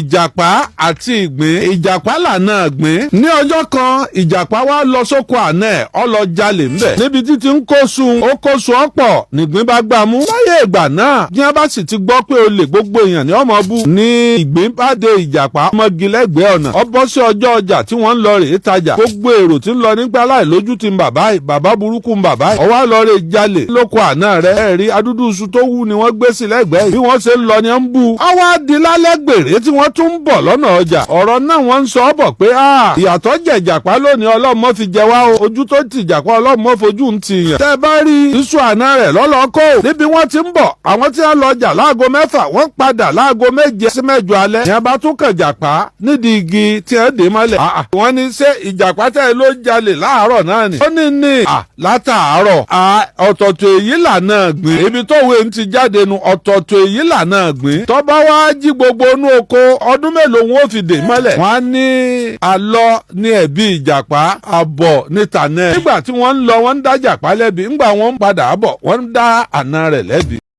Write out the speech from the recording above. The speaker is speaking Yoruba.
Ìjàpá àti Ìgbín. Ìjàpá lànà Ìgbín. Ní ọjọ́ kan Ìjàpá wá lọ sóko àná ẹ̀ ó lọ jalè ńbẹ̀. Níbi títí ń kó sun ó kó sun ọ̀pọ̀ nìgbín bá gbà mú. Láyé ìgbà náà bí wọ́n bá sì ti gbọ́ pé olè gbogbo èèyàn ní ọmọ bú. Ní Ìgbín bá dé Ìjàpá ọmọge lẹ́gbẹ̀ẹ́ ọ̀nà. Ó bọ́ sí ọjọ́ ọjà tí wọ́n ń lọ rèé tajà. Gbogbo èrò tí ń lọ nígbà láì lójú ti ń bàbá burúkú ń bàbá yìí. Ó wá lọ rè jalè lóko àná rẹ̀. Ẹ̀rí adúdú iṣu tó wú ni wọ́n gbé sí lẹ́gbẹ̀ẹ́ yìí. Bí wọ́n ṣe ń lọ ni ó ń bú. Ó wá di lálẹ́ gbèrè tí wọ́n tún ń bọ̀ lọ́nà ọjà. Ọ̀rọ̀ náà wọ́n ń sọ ọ́ bọ̀ pé ìyàtọ̀ jẹ Ìjàpá lónìí ọlọ́mọ fi jẹ wá o. Ojú tó ti Ìjàpá ọlọ́mọ fojú ń ti yàn. Tẹ́ bá rí iṣu àná rẹ̀ lọ́lọ́kọ́. Níbi wọ́n ti ń bọ̀ àwọn tí wọ́n lọ jà láago 6 wọ́n padà láago 7 sí 8 alẹ́. Ní abá tún kàn Ìjàpá nídìí igi tí wọ́n dé mọ́lẹ̀. Wọ́n ní ṣé Ìjàpá tẹ́ ló jalè láàárọ̀ náà ni. Ó ní látàárọ̀. Ọ̀tọ̀ọ̀tọ̀ èyí lànà Ìgbín. Ibi tó wé ń ti jáde nu ọ̀tọ̀ọ̀tọ̀ èyí lànà Ìgbín. Tó bá wá jí gbogbo inú oko ọdún mélòó wọn ò fi dè mọ́lẹ̀. Wọ́n á ní àlọ ní ẹ̀bi Ìjàpá àbọ̀ níta náà. Nígbà tí wọ́n ń lọ wọ́n ń dá Ìjàpá lẹ́bi. Ńgbà wọ́n ń padà bọ̀ wọ́n ń dá àna rẹ̀ lẹ́bi.